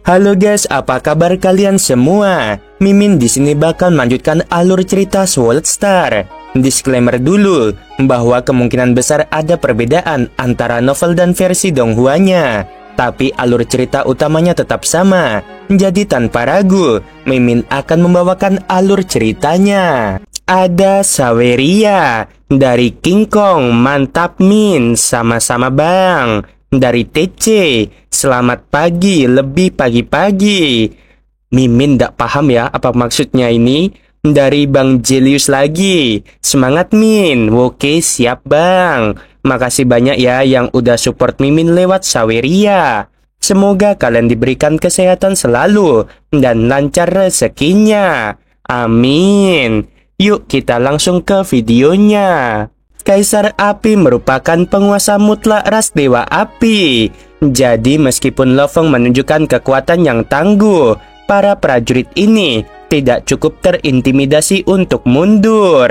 Halo guys, apa kabar kalian semua? Mimin di sini bakal melanjutkan alur cerita Sword Star. Disclaimer dulu bahwa kemungkinan besar ada perbedaan antara novel dan versi Donghuanya, tapi alur cerita utamanya tetap sama. Jadi tanpa ragu, Mimin akan membawakan alur ceritanya. Ada Saweria dari King Kong, mantap Min, sama-sama bang. Dari TC, selamat pagi, lebih pagi-pagi. Mimin ndak paham ya apa maksudnya ini. Dari Bang Jelius lagi, semangat Min. Oke siap bang. Makasih banyak ya yang udah support Mimin lewat Saweria. Semoga kalian diberikan kesehatan selalu dan lancar rezekinya. Amin. Yuk kita langsung ke videonya. Kaisar Api merupakan penguasa mutlak ras Dewa Api. Jadi meskipun Lo Feng menunjukkan kekuatan yang tangguh, para prajurit ini tidak cukup terintimidasi untuk mundur.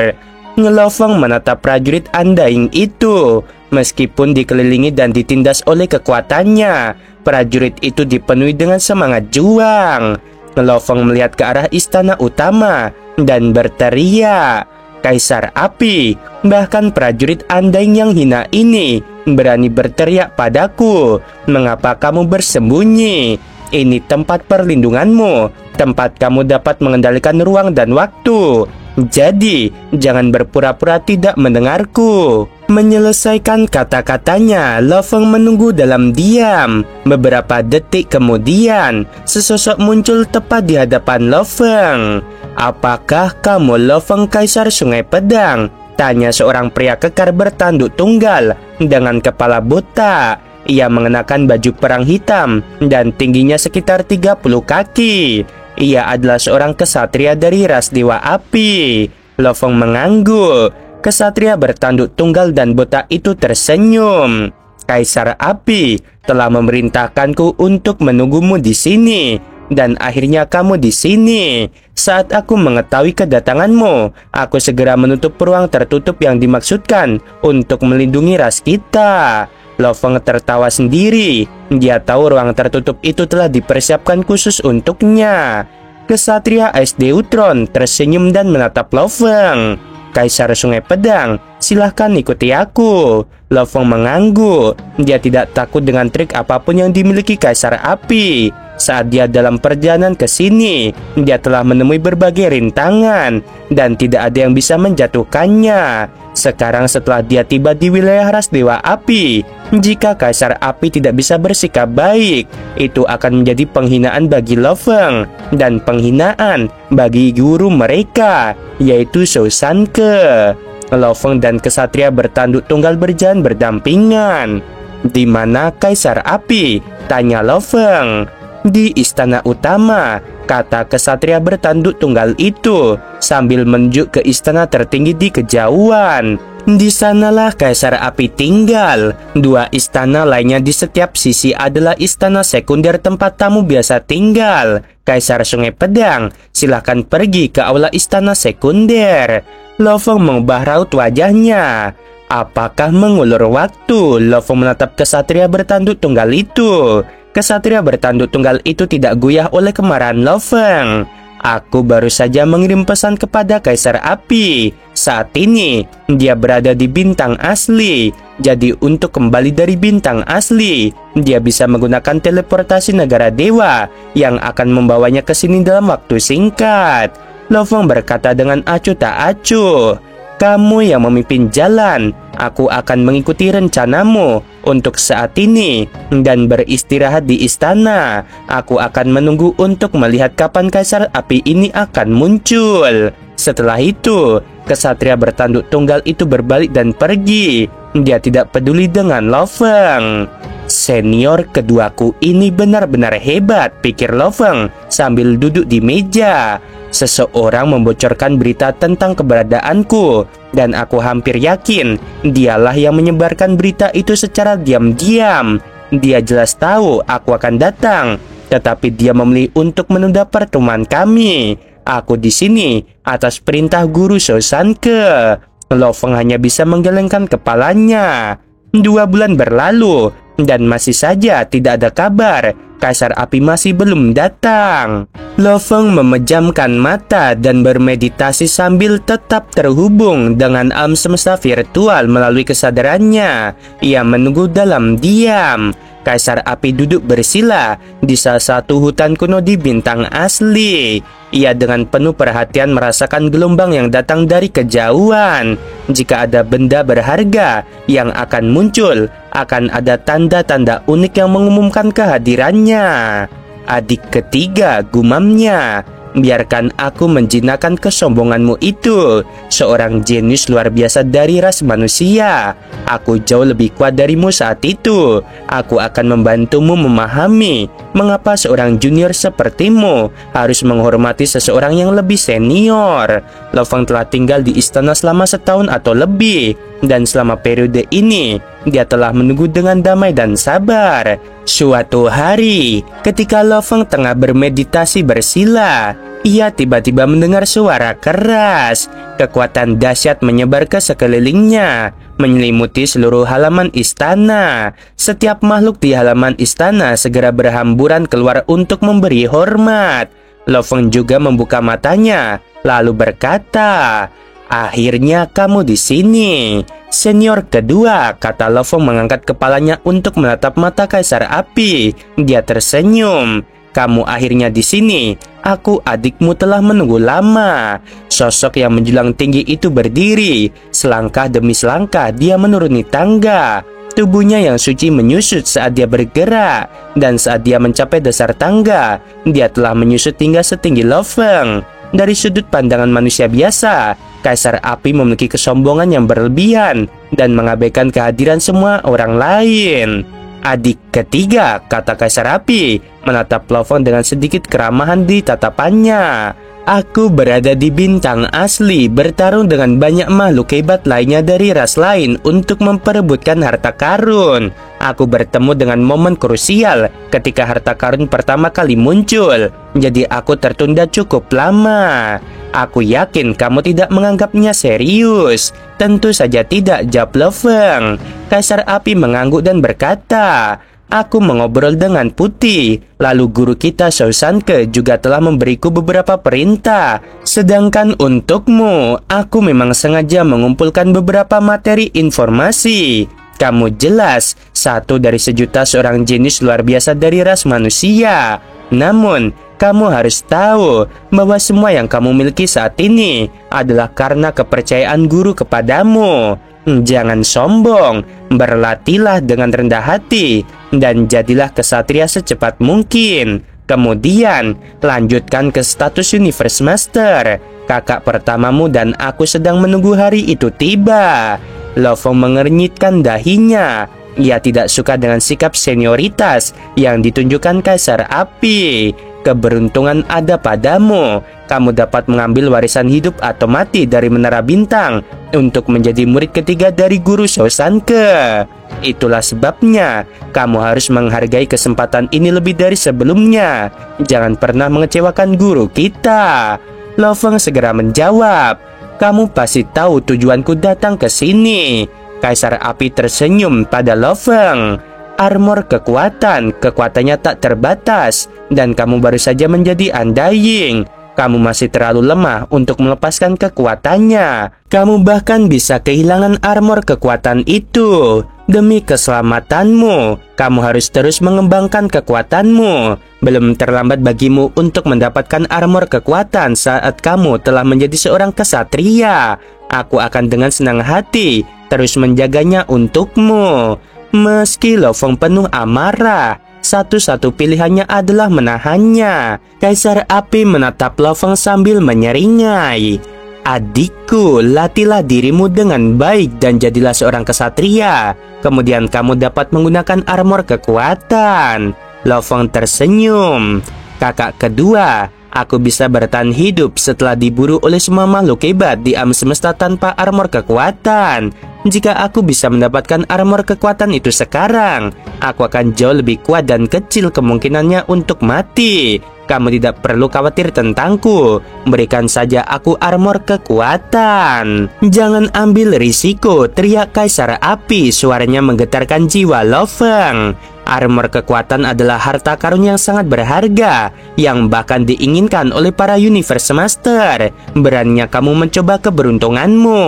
Lo Feng menatap prajurit Undying itu. Meskipun dikelilingi dan ditindas oleh kekuatannya, prajurit itu dipenuhi dengan semangat juang. Lo Feng melihat ke arah istana utama dan berteriak, "Kaisar Api, bahkan prajurit Undying yang hina ini berani berteriak padaku. Mengapa kamu bersembunyi? Ini tempat perlindunganmu, tempat kamu dapat mengendalikan ruang dan waktu. Jadi, jangan berpura-pura tidak mendengarku." Menyelesaikan kata-katanya, Lo Feng menunggu dalam diam. Beberapa detik kemudian, sesosok muncul tepat di hadapan Lo Feng. "Apakah kamu Lo Feng, Kaisar Sungai Pedang?" tanya seorang pria kekar bertanduk tunggal dengan kepala botak. Ia mengenakan baju perang hitam dan tingginya sekitar 30 kaki. Ia adalah seorang kesatria dari ras Dewa Api. Lo Feng mengangguk. Kesatria bertanduk tunggal dan botak itu tersenyum. "Kaisar Api telah memerintahkanku untuk menunggumu di sini. Dan akhirnya kamu di sini. Saat aku mengetahui kedatanganmu, aku segera menutup ruang tertutup yang dimaksudkan untuk melindungi ras kita." Lo Feng tertawa sendiri. Dia tahu ruang tertutup itu telah dipersiapkan khusus untuknya. Kesatria Ais Deutron tersenyum dan menatap Lo Feng. "Kaisar Sungai Pedang, silahkan ikuti aku." Lo Feng mengangguk. Dia tidak takut dengan trik apapun yang dimiliki Kaisar Api. Saat dia dalam perjalanan ke sini, dia telah menemui berbagai rintangan dan tidak ada yang bisa menjatuhkannya. Sekarang setelah dia tiba di wilayah ras Dewa Api, jika Kaisar Api tidak bisa bersikap baik, itu akan menjadi penghinaan bagi Lo Feng dan penghinaan bagi guru mereka, yaitu Shou Sanke. Lo Feng dan kesatria bertanduk tunggal berjalan berdampingan. "Di mana Kaisar Api?" tanya Lo Feng. "Di istana utama," kata kesatria bertanduk tunggal itu sambil menunjuk ke istana tertinggi di kejauhan. Di sanalah Kaisar Api tinggal. Dua istana lainnya di setiap sisi adalah istana sekunder tempat tamu biasa tinggal. Kaisar Sungai Pedang, silahkan pergi ke aula istana sekunder. Lo Feng mengubah raut wajahnya. Apakah mengulur waktu? Lo Feng menatap kesatria bertanduk tunggal itu. Kesatria bertanduk tunggal itu tidak goyah oleh kemarahan Lo Feng. "Aku baru saja mengirim pesan kepada Kaisar Api. Saat ini, dia berada di bintang asli. Jadi untuk kembali dari bintang asli, dia bisa menggunakan teleportasi negara dewa yang akan membawanya ke sini dalam waktu singkat." Lo Feng berkata dengan acuh tak acuh. "Kamu yang memimpin jalan. Aku akan mengikuti rencanamu untuk saat ini dan beristirahat di istana. Aku akan menunggu untuk melihat kapan Kaisar Api ini akan muncul." Setelah itu, kesatria bertanduk tunggal itu berbalik dan pergi. Dia tidak peduli dengan Lo Feng. "Senior keduaku ini benar-benar hebat," pikir Lo Feng sambil duduk di meja. "Seseorang membocorkan berita tentang keberadaanku, dan aku hampir yakin dialah yang menyebarkan berita itu secara diam-diam. Dia jelas tahu aku akan datang, tetapi dia memilih untuk menunda pertemuan kami. Aku di sini atas perintah guru Shou Sanke." Lo Feng hanya bisa menggelengkan kepalanya. 2 bulan berlalu dan masih saja tidak ada kabar Kaisar Api masih belum datang. Lo Feng memejamkan mata dan bermeditasi sambil tetap terhubung dengan alam semesta virtual melalui kesadarannya. Ia menunggu dalam diam. Kaisar Api duduk bersila di salah satu hutan kuno di bintang asli. Ia dengan penuh perhatian merasakan gelombang yang datang dari kejauhan. Jika ada benda berharga yang akan muncul, akan ada tanda-tanda unik yang mengumumkan kehadirannya. Adik ketiga, gumamnya. Biarkan aku menjinakkan kesombonganmu itu. Seorang jenius luar biasa dari ras manusia. Aku jauh lebih kuat darimu saat itu. Aku akan membantumu memahami mengapa seorang junior sepertimu harus menghormati seseorang yang lebih senior. Lo Feng telah tinggal di istana selama setahun atau lebih, dan selama periode ini dia telah menunggu dengan damai dan sabar. Suatu hari, ketika Lo Feng tengah bermeditasi bersila, ia tiba-tiba mendengar suara keras. Kekuatan dahsyat menyebar ke sekelilingnya, menyelimuti seluruh halaman istana. Setiap makhluk di halaman istana segera berhamburan keluar untuk memberi hormat. Lo Feng juga membuka matanya, lalu berkata, "Akhirnya kamu di sini, senior kedua," kata Lo Feng mengangkat kepalanya untuk menatap mata Kaisar Api. Dia tersenyum. "Kamu akhirnya di sini. Aku, adikmu, telah menunggu lama." Sosok yang menjulang tinggi itu berdiri. Selangkah demi selangkah dia menuruni tangga. Tubuhnya yang suci menyusut saat dia bergerak, dan saat dia mencapai dasar tangga, dia telah menyusut hingga setinggi Lo Feng. Dari sudut pandangan manusia biasa, Kaisar Api memiliki kesombongan yang berlebihan dan mengabaikan kehadiran semua orang lain. "Adik ketiga," kata Kaisar Api, menatap Lo Feng dengan sedikit keramahan di tatapannya. "Aku berada di bintang asli, bertarung dengan banyak makhluk hebat lainnya dari ras lain untuk memperebutkan harta karun. Aku bertemu dengan momen krusial ketika harta karun pertama kali muncul, jadi aku tertunda cukup lama." "Aku yakin kamu tidak menganggapnya serius." "Tentu saja tidak," jawab Lo Feng. Kaisar Api mengangguk dan berkata, "Aku mengobrol dengan Putih, lalu guru kita Shou Sanke juga telah memberiku beberapa perintah. Sedangkan untukmu, aku memang sengaja mengumpulkan beberapa materi informasi. Kamu jelas satu dari sejuta seorang jenius luar biasa dari ras manusia. Namun, kamu harus tahu bahwa semua yang kamu miliki saat ini adalah karena kepercayaan guru kepadamu. Jangan sombong, berlatihlah dengan rendah hati, dan jadilah kesatria secepat mungkin. Kemudian, lanjutkan ke status Universe Master. Kakak pertamamu dan aku sedang menunggu hari itu tiba." Lo Feng mengernyitkan dahinya. Ia tidak suka dengan sikap senioritas yang ditunjukkan Kaisar Api. "Keberuntungan ada padamu. Kamu dapat mengambil warisan hidup atau mati dari Menara Bintang untuk menjadi murid ketiga dari guru Shou Sanke. Itulah sebabnya kamu harus menghargai kesempatan ini lebih dari sebelumnya. Jangan pernah mengecewakan guru kita." Lo Feng segera menjawab, "Kamu pasti tahu tujuanku datang ke sini." Kaisar Api tersenyum pada Lo Feng. "Armor kekuatan, kekuatannya tak terbatas, dan kamu baru saja menjadi Undying. Kamu masih terlalu lemah untuk melepaskan kekuatannya. Kamu bahkan bisa kehilangan armor kekuatan itu. Demi keselamatanmu, kamu harus terus mengembangkan kekuatanmu. Belum terlambat bagimu untuk mendapatkan armor kekuatan saat kamu telah menjadi seorang kesatria. Aku akan dengan senang hati terus menjaganya untukmu." Meski Lo Feng penuh amarah, satu-satu pilihannya adalah menahannya. Kaisar Api menatap Lo Feng sambil menyeringai. "Adikku, latihlah dirimu dengan baik dan jadilah seorang kesatria. Kemudian kamu dapat menggunakan armor kekuatan." Lo Feng tersenyum. "Kakak kedua, aku bisa bertahan hidup setelah diburu oleh semua makhluk hebat di alam semesta tanpa armor kekuatan. Jika aku bisa mendapatkan armor kekuatan itu sekarang, aku akan jauh lebih kuat dan kecil kemungkinannya untuk mati. Kamu tidak perlu khawatir tentangku. Berikan saja aku armor kekuatan." "Jangan ambil risiko," teriak Kaisar Api. Suaranya menggetarkan jiwa Lo Feng. Armor kekuatan adalah harta karun yang sangat berharga, yang bahkan diinginkan oleh para Universe Master. Beraninya kamu mencoba keberuntunganmu.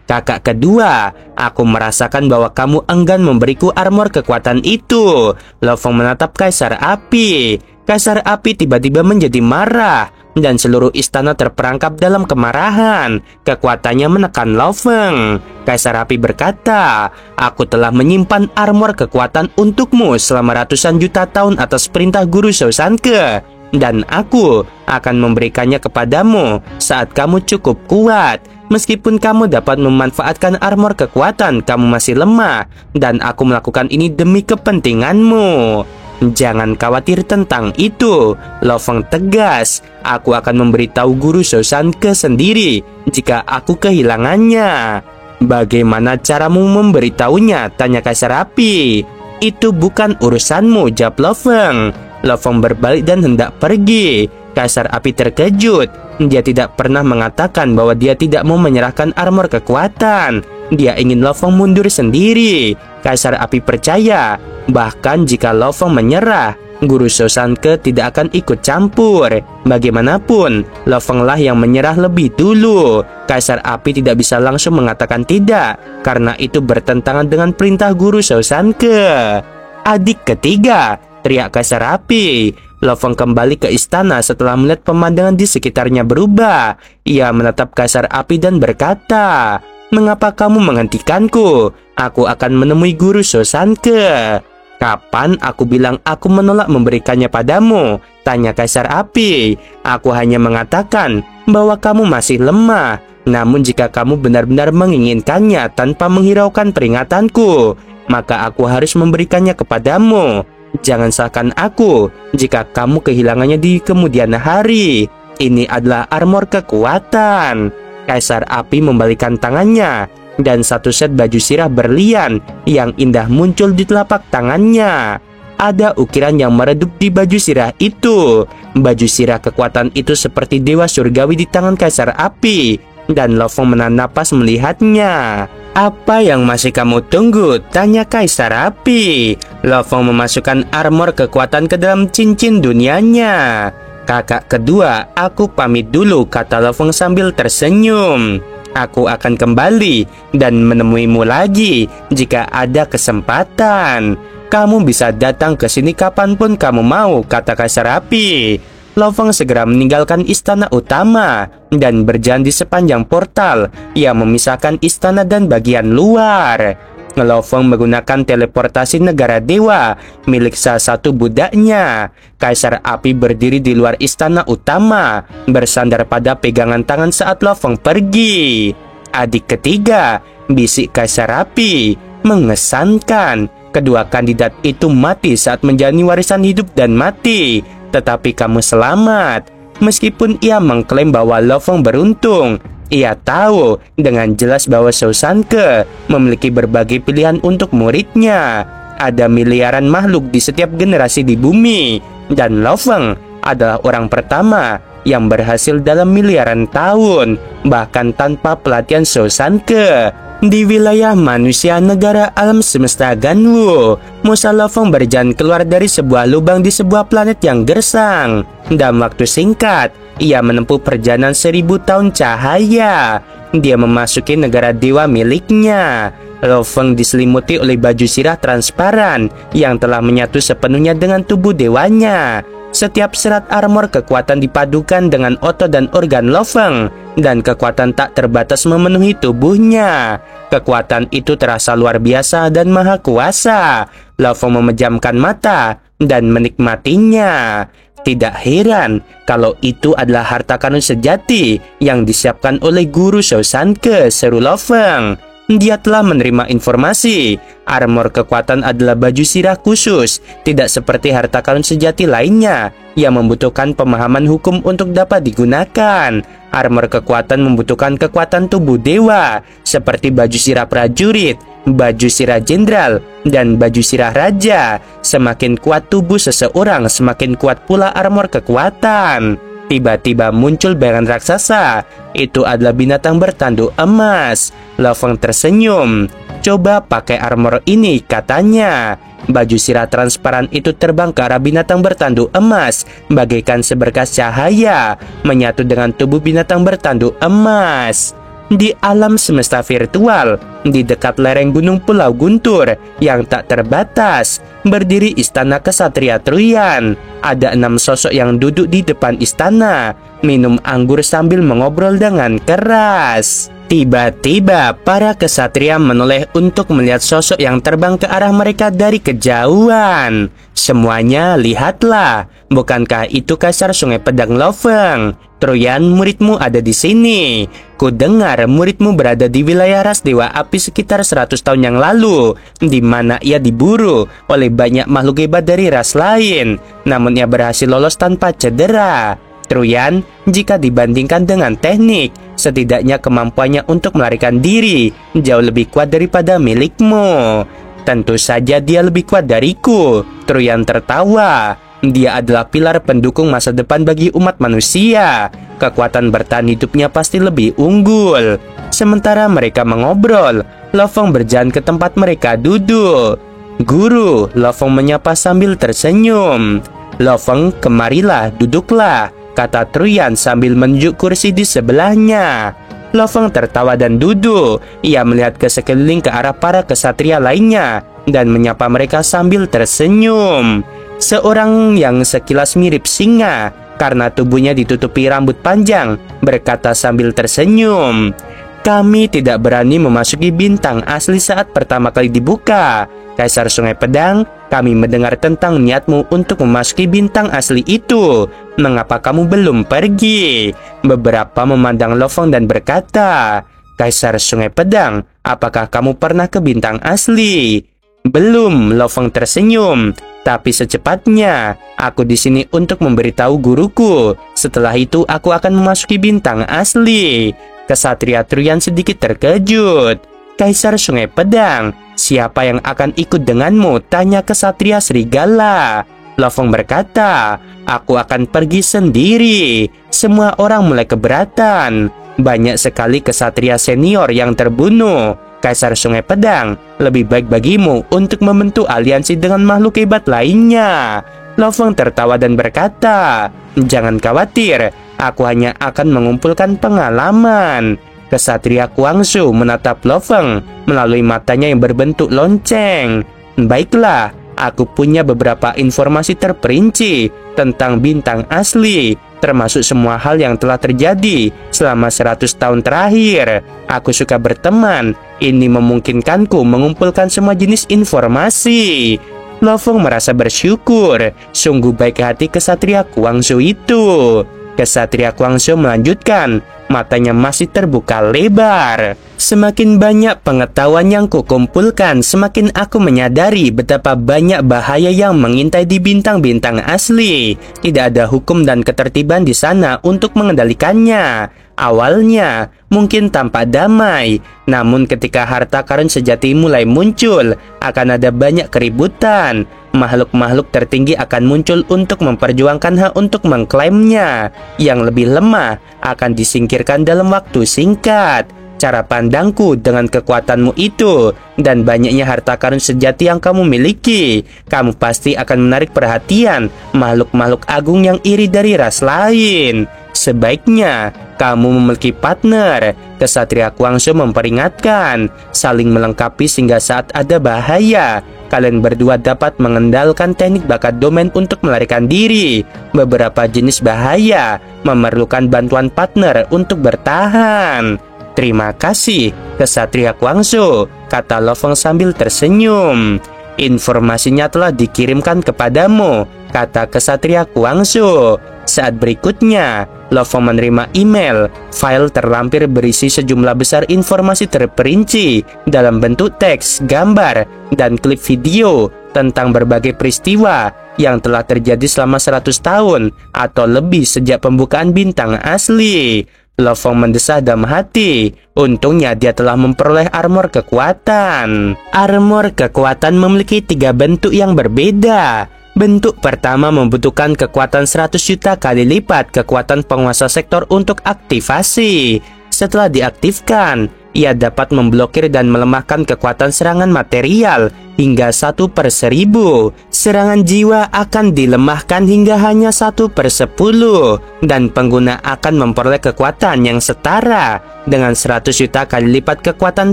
Kakak kedua, aku merasakan bahwa kamu enggan memberiku armor kekuatan itu. Lo Feng menatap Kaisar Api. Kaisar Api tiba-tiba menjadi marah, dan seluruh istana terperangkap dalam kemarahan. Kekuatannya menekan Lo Feng. Kaisar Api berkata, "Aku telah menyimpan armor kekuatan untukmu selama ratusan juta tahun atas perintah Guru Shou Sanke, dan aku akan memberikannya kepadamu saat kamu cukup kuat. Meskipun kamu dapat memanfaatkan armor kekuatan, kamu masih lemah, dan aku melakukan ini demi kepentinganmu. Jangan khawatir tentang itu." Lo Feng tegas, "Aku akan memberitahu Guru Shou Sanke sendiri jika aku kehilangannya." "Bagaimana caramu memberitahunya?" tanya Kaisar Api. "Itu bukan urusanmu," jawab Lo Feng. Lo Feng berbalik dan hendak pergi. Kaisar Api terkejut. Dia tidak pernah mengatakan bahwa dia tidak mau menyerahkan armor kekuatan. Dia ingin Lo Feng mundur sendiri. Kaisar Api percaya, bahkan jika Lo Feng menyerah, Guru Shou Sanke tidak akan ikut campur. Bagaimanapun, Lo Feng lah yang menyerah lebih dulu. Kaisar Api tidak bisa langsung mengatakan tidak, karena itu bertentangan dengan perintah Guru Shou Sanke. "Adik ketiga!" teriak Kaisar Api. Lo Feng kembali ke istana setelah melihat pemandangan di sekitarnya berubah. Ia menatap Kaisar Api dan berkata, "Mengapa kamu menghentikanku? Aku akan menemui Guru Shou Sanke." "Kapan aku bilang aku menolak memberikannya padamu?" tanya Kaisar Api. "Aku hanya mengatakan bahwa kamu masih lemah. Namun jika kamu benar-benar menginginkannya tanpa menghiraukan peringatanku, maka aku harus memberikannya kepadamu. Jangan salahkan aku jika kamu kehilangannya di kemudian hari. Ini adalah armor kekuatan." Kaisar Api membalikan tangannya, dan satu set baju sirah berlian yang indah muncul di telapak tangannya. Ada ukiran yang meredup di baju sirah itu. Baju sirah kekuatan itu seperti dewa surgawi di tangan Kaisar Api, dan Lo Feng menahan napas melihatnya. "Apa yang masih kamu tunggu?" tanya Kaisar Api. Lo Feng memasukkan armor kekuatan ke dalam cincin dunianya. "Kakak kedua, aku pamit dulu," kata Lo Feng sambil tersenyum. "Aku akan kembali dan menemuimu lagi jika ada kesempatan. Kamu bisa datang ke sini kapanpun kamu mau," kata Kaisar Api. Lo Feng segera meninggalkan istana utama dan berjalan di sepanjang portal yang memisahkan istana dan bagian luar. Lo Feng menggunakan teleportasi negara dewa milik salah satu budaknya. Kaisar Api berdiri di luar istana utama, bersandar pada pegangan tangan saat Lo Feng pergi. "Adik ketiga," bisik Kaisar Api. "Mengesankan. Kedua kandidat itu mati saat menjalani warisan hidup dan mati, tetapi kamu selamat." Meskipun ia mengklaim bahwa Lo Feng beruntung, ia tahu dengan jelas bahwa Shou Sanke memiliki berbagai pilihan untuk muridnya. Ada miliaran makhluk di setiap generasi di bumi, dan Lo Feng adalah orang pertama yang berhasil dalam miliaran tahun, bahkan tanpa pelatihan Shou Sanke. Di wilayah manusia negara alam semesta Ganwu, Musa Lo Feng berjalan keluar dari sebuah lubang di sebuah planet yang gersang. Dalam waktu singkat, ia menempuh perjalanan 1000 tahun cahaya. Dia memasuki negara dewa miliknya. Lo Feng diselimuti oleh baju sirah transparan yang telah menyatu sepenuhnya dengan tubuh dewanya. Setiap serat armor kekuatan dipadukan dengan otot dan organ Lo Feng, dan kekuatan tak terbatas memenuhi tubuhnya. Kekuatan itu terasa luar biasa dan maha kuasa. Lo Feng memejamkan mata dan menikmatinya. Tidak heran kalau itu adalah harta karun sejati yang disiapkan oleh Guru Shou Sanke, seru Lo Feng. Dia telah menerima informasi. Armor kekuatan adalah baju sirah khusus, tidak seperti harta karun sejati lainnya yang membutuhkan pemahaman hukum untuk dapat digunakan. Armor kekuatan membutuhkan kekuatan tubuh dewa, seperti baju sirah prajurit, baju sirah jenderal, dan baju sirah raja. Semakin kuat tubuh seseorang, semakin kuat pula armor kekuatan. Tiba-tiba muncul bayangan raksasa. Itu adalah binatang bertanduk emas. Lo Feng tersenyum. "Coba pakai armor ini," katanya. baju sirah transparan itu terbang ke arah binatang bertanduk emas, bagaikan seberkas cahaya, menyatu dengan tubuh binatang bertanduk emas. Di alam semesta virtual, di dekat lereng gunung Pulau Guntur yang tak terbatas, berdiri istana kesatria Truyan. Ada 6 sosok yang duduk di depan istana, minum anggur sambil mengobrol dengan keras. Tiba-tiba, para kesatria menoleh untuk melihat sosok yang terbang ke arah mereka dari kejauhan. Semuanya, lihatlah, bukankah itu Kaisar Sungai Pedang Lofeng? Truyan, muridmu ada di sini. Kudengar muridmu berada di wilayah ras Dewa Api sekitar 100 tahun yang lalu, di mana ia diburu oleh banyak makhluk hebat dari ras lain. Namun ia berhasil lolos tanpa cedera. Truyan, jika dibandingkan dengan teknik, setidaknya kemampuannya untuk melarikan diri jauh lebih kuat daripada milikmu. Tentu saja dia lebih kuat dariku. Truyan tertawa. Dia adalah pilar pendukung masa depan bagi umat manusia. Kekuatan bertahan hidupnya pasti lebih unggul. Sementara mereka mengobrol, Lofeng berjalan ke tempat mereka duduk. Guru, Lofeng menyapa sambil tersenyum. Lofeng, kemarilah, duduklah, kata Truyan sambil menunjuk kursi di sebelahnya. Lofeng tertawa dan duduk. Ia melihat ke sekeliling ke arah para kesatria lainnya dan menyapa mereka sambil tersenyum. Seorang yang sekilas mirip singa karena tubuhnya ditutupi rambut panjang berkata sambil tersenyum, "Kami tidak berani memasuki bintang asli saat pertama kali dibuka. Kaisar Sungai Pedang, kami mendengar tentang niatmu untuk memasuki bintang asli itu. Mengapa kamu belum pergi?" Beberapa memandang Lofeng dan berkata, "Kaisar Sungai Pedang, apakah kamu pernah ke bintang asli?" "Belum," Lofeng tersenyum. "Tapi secepatnya, aku di sini untuk memberitahu guruku. Setelah itu aku akan memasuki bintang asli." Kesatria Truyan sedikit terkejut. "Kaisar Sungai Pedang, siapa yang akan ikut denganmu?" tanya kesatria serigala. Lofeng berkata, "Aku akan pergi sendiri." Semua orang mulai keberatan. Banyak sekali kesatria senior yang terbunuh. Kaisar Sungai Pedang, lebih baik bagimu untuk membentuk aliansi dengan makhluk hebat lainnya. Lofeng tertawa dan berkata, "Jangan khawatir, aku hanya akan mengumpulkan pengalaman." Kesatria Kuangsu menatap Lofeng melalui matanya yang berbentuk lonceng. "Baiklah, aku punya beberapa informasi terperinci tentang bintang asli, termasuk semua hal yang telah terjadi selama 100 tahun terakhir. Aku suka berteman, ini memungkinkanku mengumpulkan semua jenis informasi." Lofeng merasa bersyukur. Sungguh baik hati kesatria Kuangsu itu. Kesatria Kuangsu melanjutkan, matanya masih terbuka lebar. "Semakin banyak pengetahuan yang kukumpulkan, semakin aku menyadari betapa banyak bahaya yang mengintai di bintang-bintang asli. Tidak ada hukum dan ketertiban di sana untuk mengendalikannya. Awalnya mungkin tampak damai, namun ketika harta karun sejati mulai muncul, akan ada banyak keributan. Makhluk-makhluk tertinggi akan muncul untuk memperjuangkan hak untuk mengklaimnya. Yang lebih lemah akan disingkirkan dalam waktu singkat. Cara pandangku dengan kekuatanmu itu dan banyaknya harta karun sejati yang kamu miliki, kamu pasti akan menarik perhatian makhluk-makhluk agung yang iri dari ras lain. Sebaiknya kamu memiliki partner." Kesatria Kuangsu memperingatkan, "Saling melengkapi sehingga saat ada bahaya, kalian berdua dapat mengendalikan teknik bakat domain untuk melarikan diri. Beberapa jenis bahaya memerlukan bantuan partner untuk bertahan." "Terima kasih, Kesatria Kuangsu," kata Lofeng sambil tersenyum. "Informasinya telah dikirimkan kepadamu," kata Kesatria Kuangsu. Saat berikutnya, Lofeng menerima email. File terlampir berisi sejumlah besar informasi terperinci dalam bentuk teks, gambar, dan klip video tentang berbagai peristiwa yang telah terjadi selama 100 tahun atau lebih sejak pembukaan bintang asli. Lofeng mendesah dalam hati. Untungnya dia telah memperoleh armor kekuatan. Armor kekuatan memiliki 3 bentuk yang berbeda. Bentuk pertama membutuhkan kekuatan 100 juta kali lipat kekuatan penguasa sektor untuk aktivasi. Setelah diaktifkan, ia dapat memblokir dan melemahkan kekuatan serangan material hingga 1/1000. Serangan jiwa akan dilemahkan hingga hanya 1/10, dan pengguna akan memperoleh kekuatan yang setara dengan 100 juta kali lipat kekuatan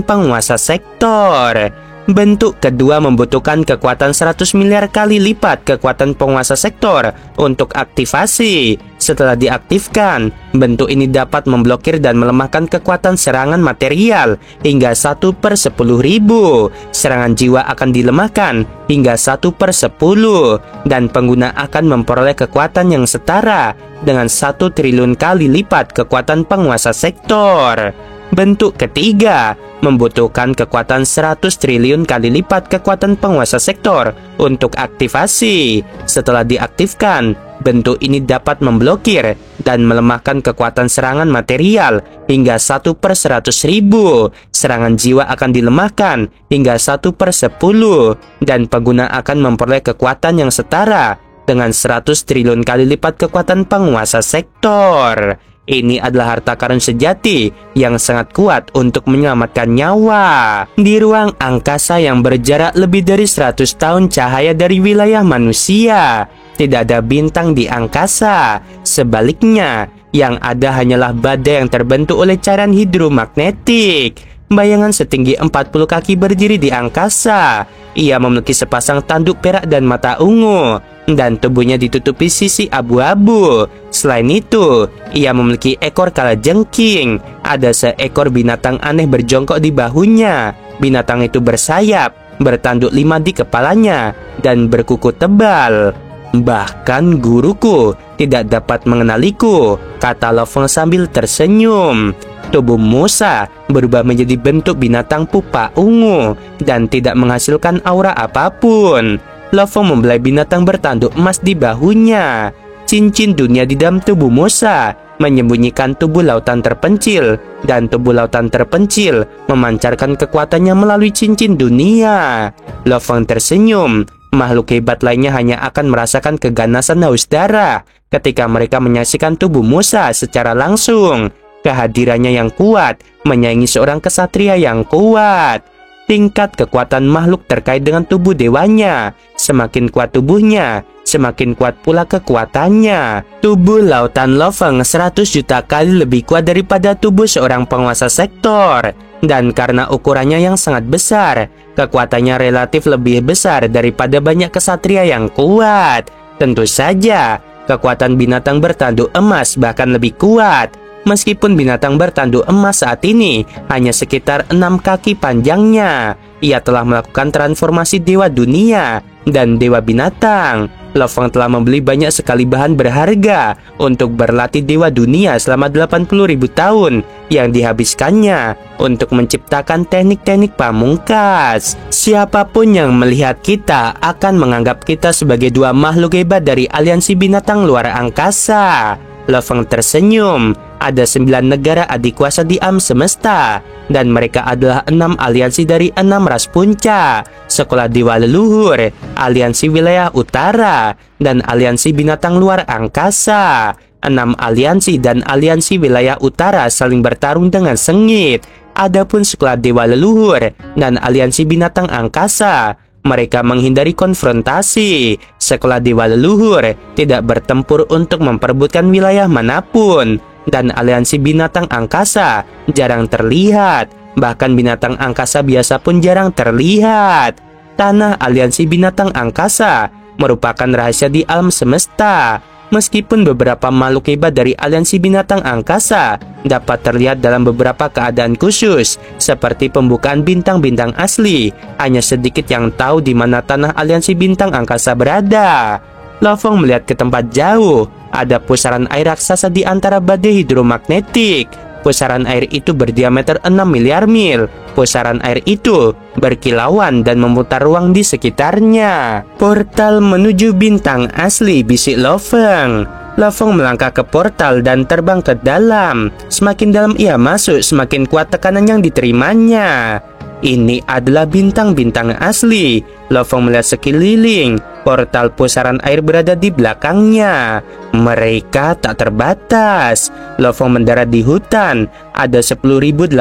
penguasa sektor. Bentuk kedua membutuhkan kekuatan 100 miliar kali lipat kekuatan penguasa sektor untuk aktivasi. Setelah diaktifkan, bentuk ini dapat memblokir dan melemahkan kekuatan serangan material hingga 1/10.000. Serangan jiwa akan dilemahkan hingga 1/10, dan pengguna akan memperoleh kekuatan yang setara dengan 1 triliun kali lipat kekuatan penguasa sektor. Bentuk ketiga membutuhkan kekuatan 100 triliun kali lipat kekuatan penguasa sektor untuk aktivasi. Setelah diaktifkan, bentuk ini dapat memblokir dan melemahkan kekuatan serangan material hingga 1/100.000. Serangan jiwa akan dilemahkan hingga 1/10, dan pengguna akan memperoleh kekuatan yang setara dengan 100 triliun kali lipat kekuatan penguasa sektor. Ini adalah harta karun sejati yang sangat kuat untuk menyelamatkan nyawa. Di ruang angkasa yang berjarak lebih dari 100 tahun cahaya dari wilayah manusia, tidak ada bintang di angkasa. Sebaliknya, yang ada hanyalah badai yang terbentuk oleh cairan hidromagnetik. Bayangan setinggi 40 kaki berdiri di angkasa. Ia memiliki sepasang tanduk perak dan mata ungu, dan tubuhnya ditutupi sisi abu-abu. Selain itu, ia memiliki ekor kalajengking. Ada seekor binatang aneh berjongkok di bahunya. Binatang itu bersayap, bertanduk 5 di kepalanya, dan berkuku tebal. Bahkan guruku tidak dapat mengenaliku, kata Lo Feng sambil tersenyum. Tubuh Musa berubah menjadi bentuk binatang pupa ungu dan tidak menghasilkan aura apapun. Lo Feng membelai binatang bertanduk emas di bahunya. Cincin dunia di dalam tubuh Musa menyembunyikan tubuh lautan terpencil, dan tubuh lautan terpencil memancarkan kekuatannya melalui cincin dunia. Lo Feng tersenyum. Makhluk hebat lainnya hanya akan merasakan keganasan haus darah ketika mereka menyaksikan tubuh Musa secara langsung. Kehadirannya yang kuat menyaingi seorang kesatria yang kuat. Tingkat kekuatan makhluk terkait dengan tubuh dewanya. Semakin kuat tubuhnya, semakin kuat pula kekuatannya. Tubuh lautan Lo Feng 100 juta kali lebih kuat daripada tubuh seorang penguasa sektor. Dan karena ukurannya yang sangat besar, kekuatannya relatif lebih besar daripada banyak kesatria yang kuat. Tentu saja, kekuatan binatang bertanduk emas bahkan lebih kuat. Meskipun binatang bertanduk emas saat ini hanya sekitar 6 kaki panjangnya, ia telah melakukan transformasi dewa dunia dan dewa binatang. Lo Feng telah membeli banyak sekali bahan berharga untuk berlatih dewa dunia selama 80.000 tahun yang dihabiskannya untuk menciptakan teknik-teknik pamungkas. Siapapun yang melihat kita akan menganggap kita sebagai dua makhluk hebat dari aliansi binatang luar angkasa. Lo Feng tersenyum. Ada 9 negara adik kuasa di alam semesta, dan mereka adalah 6 aliansi dari 6 ras puncak, sekolah dewa leluhur, aliansi wilayah utara, dan aliansi binatang luar angkasa. 6 aliansi dan aliansi wilayah utara saling bertarung dengan sengit. Adapun sekolah dewa leluhur dan aliansi binatang angkasa, mereka menghindari konfrontasi. Sekolah dewa leluhur tidak bertempur untuk memperebutkan wilayah manapun, dan aliansi binatang angkasa jarang terlihat. Bahkan binatang angkasa biasa pun jarang terlihat. Tanah aliansi binatang angkasa merupakan rahasia di alam semesta. Meskipun beberapa makhluk hebat dari aliansi binatang angkasa dapat terlihat dalam beberapa keadaan khusus, seperti pembukaan bintang-bintang asli, hanya sedikit yang tahu di mana tanah aliansi bintang angkasa berada. Lo Feng melihat ke tempat jauh. Ada pusaran air raksasa di antara badai hidromagnetik. Pusaran air itu berdiameter 6 miliar mil. Pusaran air itu berkilauan dan memutar ruang di sekitarnya. Portal menuju bintang asli, bisik Lo Feng. Lo Feng melangkah ke portal dan terbang ke dalam. Semakin dalam ia masuk, semakin kuat tekanan yang diterimanya. Ini adalah bintang-bintang asli. Lo Feng melihat sekeliling. Portal pusaran air berada di belakangnya. Mereka tak terbatas. Lo Feng mendarat di hutan. Ada 10.081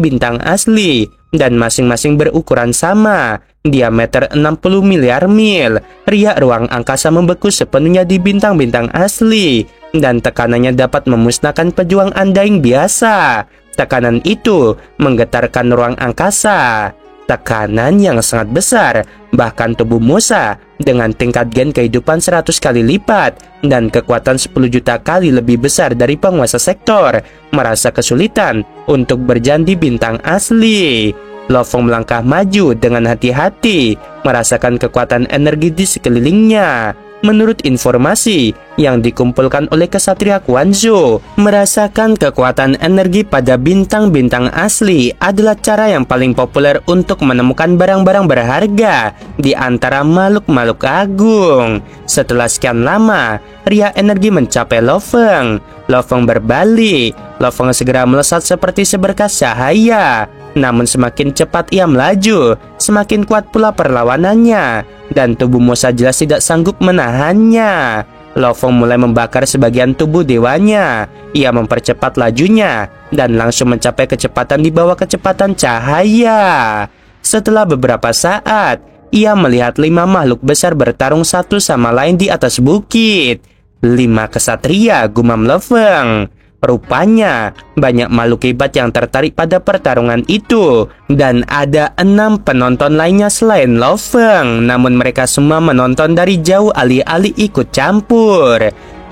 bintang asli. dan masing-masing berukuran sama, diameter 60 miliar mil. Riak ruang angkasa membeku sepenuhnya di bintang-bintang asli, dan tekanannya dapat memusnahkan pejuang undying biasa. Tekanan itu menggetarkan ruang angkasa. Tekanan yang sangat besar, bahkan tubuh Musa dengan tingkat gen kehidupan 100 kali lipat dan kekuatan 10 juta kali lebih besar dari penguasa sektor, merasa kesulitan untuk berjalan di bintang asli. Lo Fong melangkah maju dengan hati-hati, merasakan kekuatan energi di sekelilingnya. Menurut informasi yang dikumpulkan oleh kesatria Quanzhou, merasakan kekuatan energi pada bintang-bintang asli adalah cara yang paling populer untuk menemukan barang-barang berharga di antara makhluk-makhluk agung. Setelah sekian lama, ria energi mencapai Lo Fong. Lo Fong berbalik. Lo Fong segera melesat seperti seberkas cahaya. Namun semakin cepat ia melaju, semakin kuat pula perlawanannya, dan tubuh Musa jelas tidak sanggup menahannya. Lo Fong mulai membakar sebagian tubuh dewanya. Ia mempercepat lajunya dan langsung mencapai kecepatan di bawah kecepatan cahaya. Setelah beberapa saat, ia melihat 5 makhluk besar bertarung satu sama lain di atas bukit. 5 kesatria, gumam Lo Fong. Rupanya, banyak makhluk hebat yang tertarik pada pertarungan itu, dan ada 6 penonton lainnya selain Lo Fong. Namun mereka semua menonton dari jauh, alih-alih ikut campur.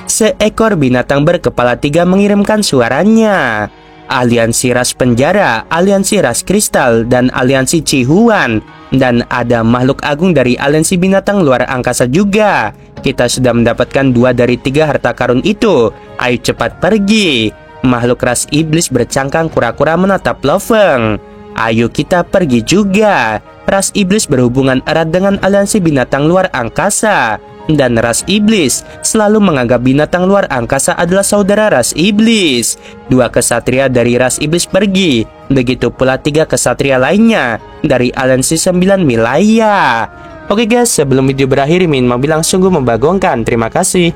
Seekor binatang berkepala 3 mengirimkan suaranya. Aliansi ras penjara, aliansi ras kristal, dan aliansi Cihuan. Dan ada makhluk agung dari aliansi binatang luar angkasa juga. Kita sudah mendapatkan 2 dari 3 harta karun itu. Ayo cepat pergi. Makhluk ras iblis bercangkang kura-kura menatap Lo Fong. Ayo kita pergi juga. Ras iblis berhubungan erat dengan aliansi binatang luar angkasa. Dan ras iblis selalu menganggap binatang luar angkasa adalah saudara ras iblis. 2 kesatria dari ras iblis pergi. Begitu pula 3 kesatria lainnya dari aliansi 9 wilayah. Oke guys, sebelum video berakhir, Min mau bilang sungguh membagongkan. Terima kasih.